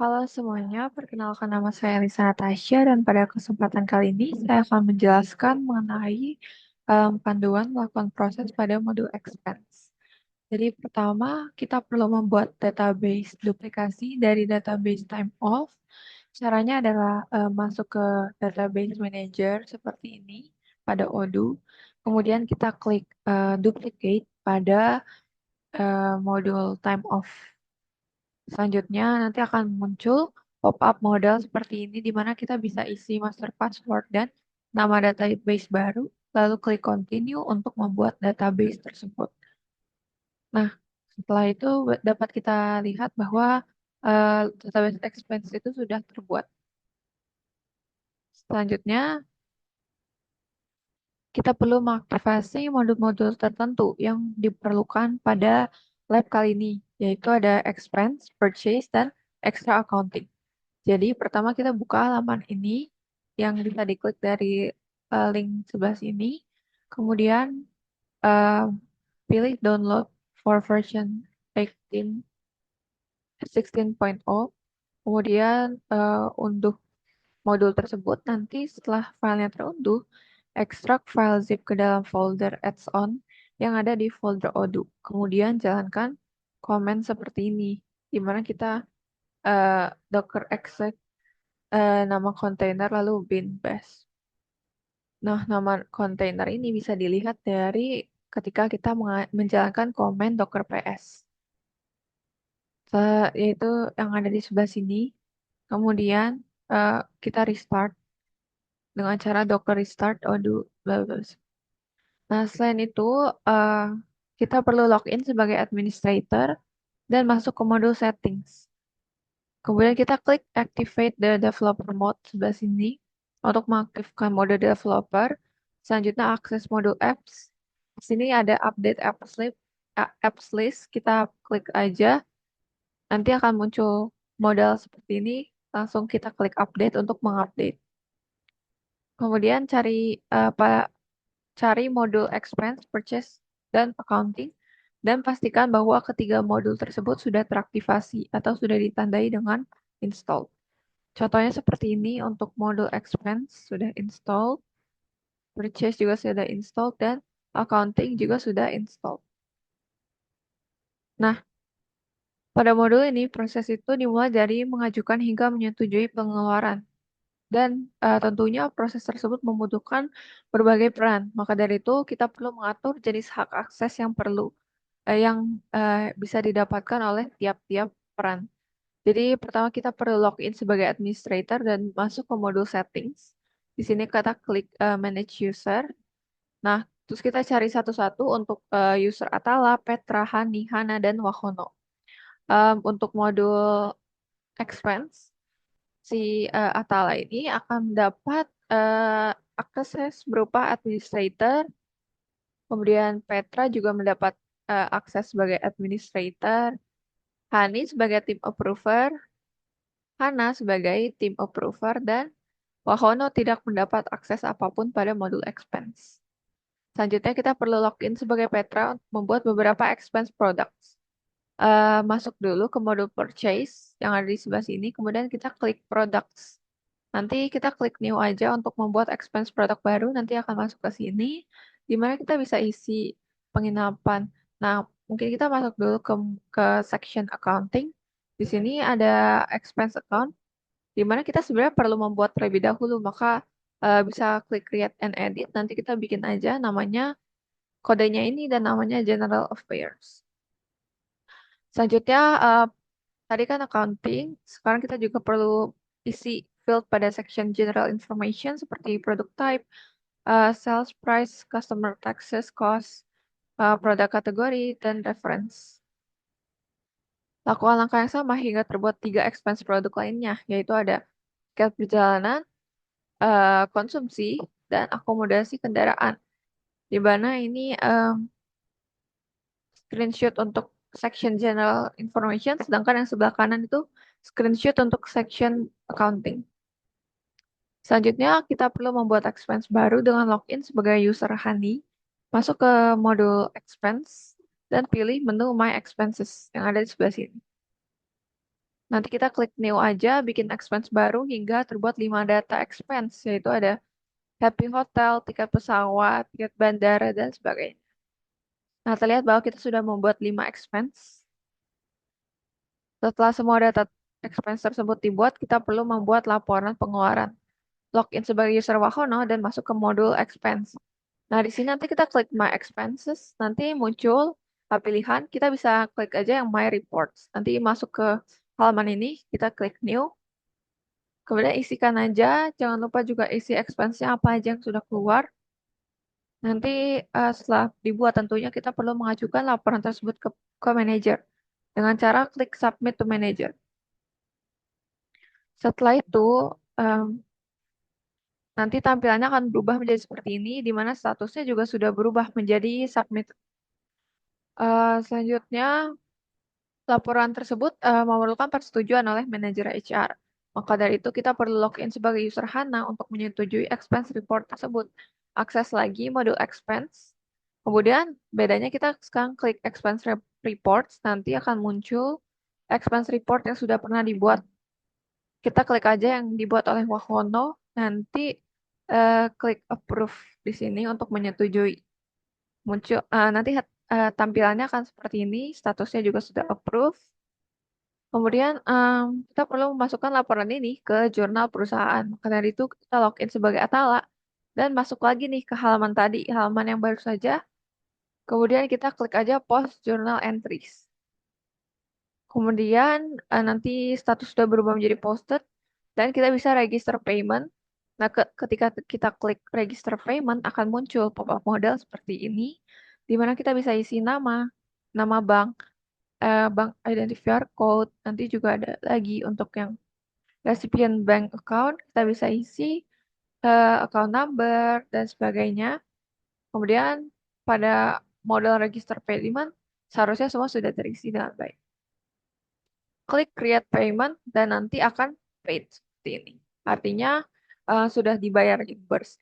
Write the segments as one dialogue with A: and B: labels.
A: Halo semuanya, perkenalkan nama saya Lisa Natasha dan pada kesempatan kali ini saya akan menjelaskan mengenai panduan melakukan proses pada modul expense. Jadi pertama kita perlu membuat database duplikasi dari database time off. Caranya adalah masuk ke database manager seperti ini pada Odoo. Kemudian kita klik duplicate pada modul time off. Selanjutnya nanti akan muncul pop-up modal seperti ini di mana kita bisa isi master password dan nama database baru, lalu klik continue untuk membuat database tersebut. Nah, setelah itu dapat kita lihat bahwa database expense itu sudah terbuat. Selanjutnya, kita perlu mengaktifasi modul-modul tertentu yang diperlukan pada lab kali ini, yaitu ada expense, purchase, dan extra accounting. Jadi pertama kita buka halaman ini yang bisa diklik dari link sebelah sini. Kemudian eh, pilih download for version 18, 16.0. Kemudian unduh modul tersebut. Nanti setelah filenya terunduh, ekstrak file zip ke dalam folder add-on yang ada di folder Odoo. Kemudian jalankan komen seperti ini, di mana kita docker exec nama kontainer lalu bin bash. Nah, nama kontainer ini bisa dilihat dari ketika kita menjalankan komen docker ps, yaitu yang ada di sebelah sini. Kemudian eh, kita restart dengan cara docker restart odoo bla bla bla. Nah, selain itu eh, kita perlu login sebagai administrator dan masuk ke modul settings. Kemudian kita klik activate the developer mode sebelah sini untuk mengaktifkan mode developer. Selanjutnya akses modul apps. Di sini ada update apps list. Kita klik aja. Nanti akan muncul modal seperti ini. Langsung kita klik update untuk mengupdate. Kemudian cari modul expense, purchase, dan accounting. Dan pastikan bahwa ketiga modul tersebut sudah teraktivasi atau sudah ditandai dengan install. Contohnya seperti ini untuk modul expense sudah install, purchase juga sudah install, dan accounting juga sudah install. Nah, pada modul ini proses itu dimulai dari mengajukan hingga menyetujui pengeluaran. Dan tentunya proses tersebut membutuhkan berbagai peran. Maka dari itu kita perlu mengatur jenis hak akses yang bisa didapatkan oleh tiap-tiap peran. Jadi pertama kita perlu login sebagai administrator dan masuk ke modul settings. Di sini kita klik manage user. Nah, terus kita cari satu-satu untuk user Atala, Petra, Hani, Hana, dan Wahono. Untuk modul expense, si Atala ini akan dapat akses berupa administrator. Kemudian Petra juga mendapat akses sebagai administrator. Hani sebagai tim approver. Hana sebagai tim approver dan Wahono tidak mendapat akses apapun pada modul expense. Selanjutnya kita perlu login sebagai Petra untuk membuat beberapa expense products. Masuk dulu ke modul purchase yang ada di sebelah sini, kemudian kita klik products. Nanti kita klik new aja untuk membuat expense produk baru, nanti akan masuk ke sini, di mana kita bisa isi penginapan. Nah, mungkin kita masuk dulu ke section accounting. Di sini ada expense account di mana kita sebenarnya perlu membuat terlebih dahulu, maka bisa klik create and edit. Nanti kita bikin aja namanya, kodenya ini dan namanya General Affairs. Selanjutnya, tadi kan accounting, sekarang kita juga perlu isi field pada section General Information seperti product type, sales price, customer taxes, cost, produk kategori, dan reference. Lakukan langkah yang sama hingga terbuat 3 expense produk lainnya, yaitu ada tiket perjalanan, konsumsi, dan akomodasi kendaraan. Di mana ini screenshot untuk section general information, sedangkan yang sebelah kanan itu screenshot untuk section accounting. Selanjutnya, kita perlu membuat expense baru dengan login sebagai user Hani, masuk ke modul expense, dan pilih menu My Expenses yang ada di sebelah sini. Nanti kita klik new aja, bikin expense baru hingga terbuat 5 data expense, yaitu ada Happy Hotel, tiket pesawat, tiket bandara, dan sebagainya. Nah, terlihat bahwa kita sudah membuat 5 expense. Setelah semua data expense tersebut dibuat, kita perlu membuat laporan pengeluaran. Login sebagai user Wahono dan masuk ke modul expense. Nah, di sini nanti kita klik My Expenses, nanti muncul pilihan, kita bisa klik aja yang My Reports. Nanti masuk ke halaman ini, kita klik New, kemudian isikan aja, jangan lupa juga isi expense-nya apa aja yang sudah keluar. Nanti setelah dibuat tentunya kita perlu mengajukan laporan tersebut ke manajer dengan cara klik Submit to Manager. Setelah itu, em, nanti tampilannya akan berubah menjadi seperti ini, di mana statusnya juga sudah berubah menjadi Submit. Selanjutnya, laporan tersebut memerlukan persetujuan oleh manajer HR. Maka dari itu kita perlu login sebagai user HANA untuk menyetujui expense report tersebut. Akses lagi modul expense. Kemudian bedanya kita sekarang klik expense reports, nanti akan muncul expense report yang sudah pernah dibuat. Kita klik aja yang dibuat oleh Wahono, nanti klik approve di sini untuk menyetujui. Muncul nanti tampilannya akan seperti ini, statusnya juga sudah approve. Kemudian kita perlu memasukkan laporan ini ke jurnal perusahaan. Maka dari itu kita login sebagai Atala dan masuk lagi nih ke halaman tadi, halaman yang baru saja. Kemudian kita klik aja Post Journal Entries. Kemudian nanti status sudah berubah menjadi posted dan kita bisa register payment. Nah, ketika kita klik register payment akan muncul pop-up model seperti ini, di mana kita bisa isi nama bank, bank identifier code. Nanti juga ada lagi untuk yang recipient bank account, kita bisa isi account number dan sebagainya. Kemudian pada model register payment seharusnya semua sudah terisi dengan baik. Klik create payment dan nanti akan paid seperti ini. Artinya sudah dibayar reimburse.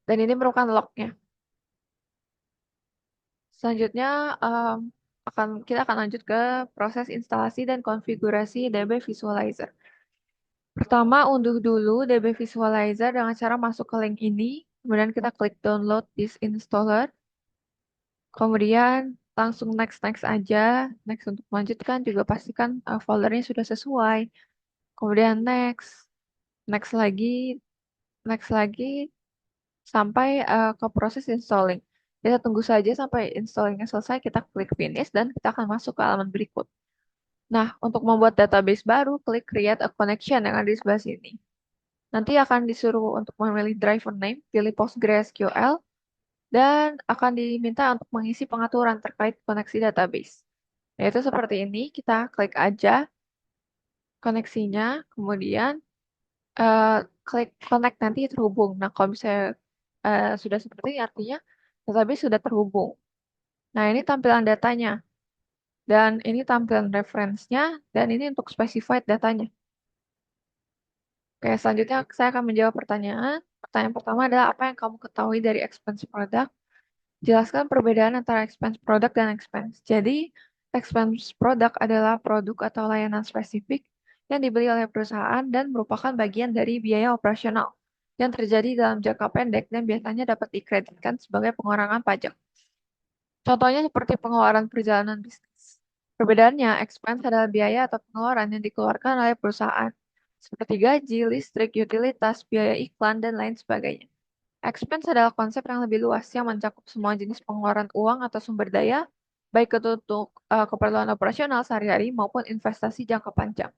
A: Dan ini merupakan lognya. Selanjutnya kita akan lanjut ke proses instalasi dan konfigurasi DB Visualizer. Pertama, unduh dulu DB Visualizer dengan cara masuk ke link ini. Kemudian kita klik download this installer. Kemudian langsung next aja. Next untuk melanjutkan juga pastikan foldernya sudah sesuai. Kemudian next lagi, next lagi sampai ke proses installing. Kita tunggu saja sampai installingnya selesai. Kita klik finish dan kita akan masuk ke halaman berikut. Nah, untuk membuat database baru, klik create a connection yang ada di sebelah sini. Nanti akan disuruh untuk memilih driver name, pilih PostgreSQL, dan akan diminta untuk mengisi pengaturan terkait koneksi database. Yaitu seperti ini, kita klik aja koneksinya, kemudian eh, klik connect nanti terhubung. Nah, kalau misalnya sudah seperti ini, artinya database sudah terhubung. Nah, ini tampilan datanya, dan ini tampilan reference-nya, dan ini untuk specified datanya. Oke, selanjutnya saya akan menjawab pertanyaan. Pertanyaan pertama adalah apa yang kamu ketahui dari expense product? Jelaskan perbedaan antara expense product dan expense. Jadi, expense product adalah produk atau layanan spesifik yang dibeli oleh perusahaan dan merupakan bagian dari biaya operasional yang terjadi dalam jangka pendek dan biasanya dapat dikreditkan sebagai pengurangan pajak. Contohnya seperti pengeluaran perjalanan bisnis. Perbedaannya, expense adalah biaya atau pengeluaran yang dikeluarkan oleh perusahaan, seperti gaji, listrik, utilitas, biaya iklan, dan lain sebagainya. Expense adalah konsep yang lebih luas yang mencakup semua jenis pengeluaran uang atau sumber daya, baik itu untuk keperluan operasional sehari-hari maupun investasi jangka panjang.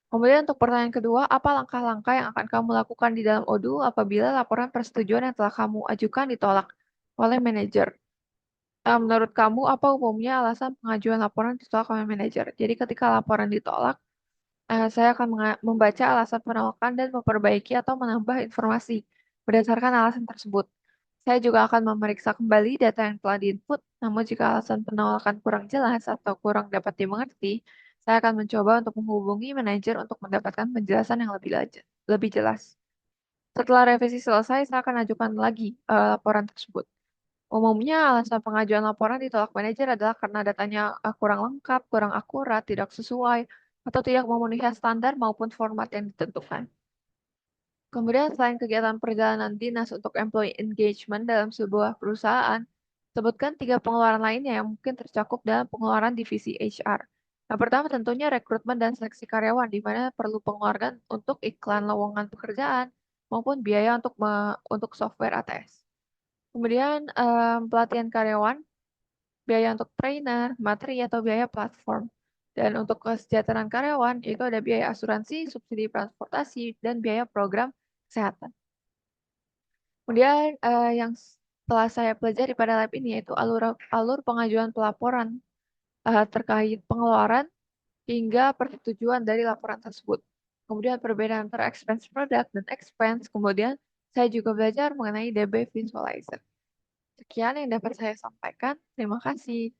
A: Kemudian untuk pertanyaan kedua, apa langkah-langkah yang akan kamu lakukan di dalam ODU apabila laporan persetujuan yang telah kamu ajukan ditolak oleh manajer? Menurut kamu, apa umumnya alasan pengajuan laporan ditolak oleh manajer? Jadi ketika laporan ditolak, saya akan membaca alasan penolakan dan memperbaiki atau menambah informasi berdasarkan alasan tersebut. Saya juga akan memeriksa kembali data yang telah diinput, namun jika alasan penolakan kurang jelas atau kurang dapat dimengerti, saya akan mencoba untuk menghubungi manajer untuk mendapatkan penjelasan yang lebih jelas. Setelah revisi selesai, saya akan ajukan lagi laporan tersebut. Umumnya alasan pengajuan laporan ditolak manajer adalah karena datanya kurang lengkap, kurang akurat, tidak sesuai, atau tidak memenuhi standar maupun format yang ditentukan. Kemudian selain kegiatan perjalanan dinas untuk employee engagement dalam sebuah perusahaan, sebutkan 3 pengeluaran lainnya yang mungkin tercakup dalam pengeluaran divisi HR. Yang pertama tentunya rekrutmen dan seleksi karyawan, di mana perlu pengeluaran untuk iklan lowongan pekerjaan maupun biaya untuk software ATS. Kemudian pelatihan karyawan, biaya untuk trainer, materi atau biaya platform. Dan untuk kesejahteraan karyawan, itu ada biaya asuransi, subsidi transportasi, dan biaya program kesehatan. Kemudian yang telah saya pelajari pada lab ini yaitu alur alur pengajuan pelaporan terkait pengeluaran hingga persetujuan dari laporan tersebut. Kemudian perbedaan antara expense product dan expense. Kemudian saya juga belajar mengenai DB Visualizer. Sekian yang dapat saya sampaikan. Terima kasih.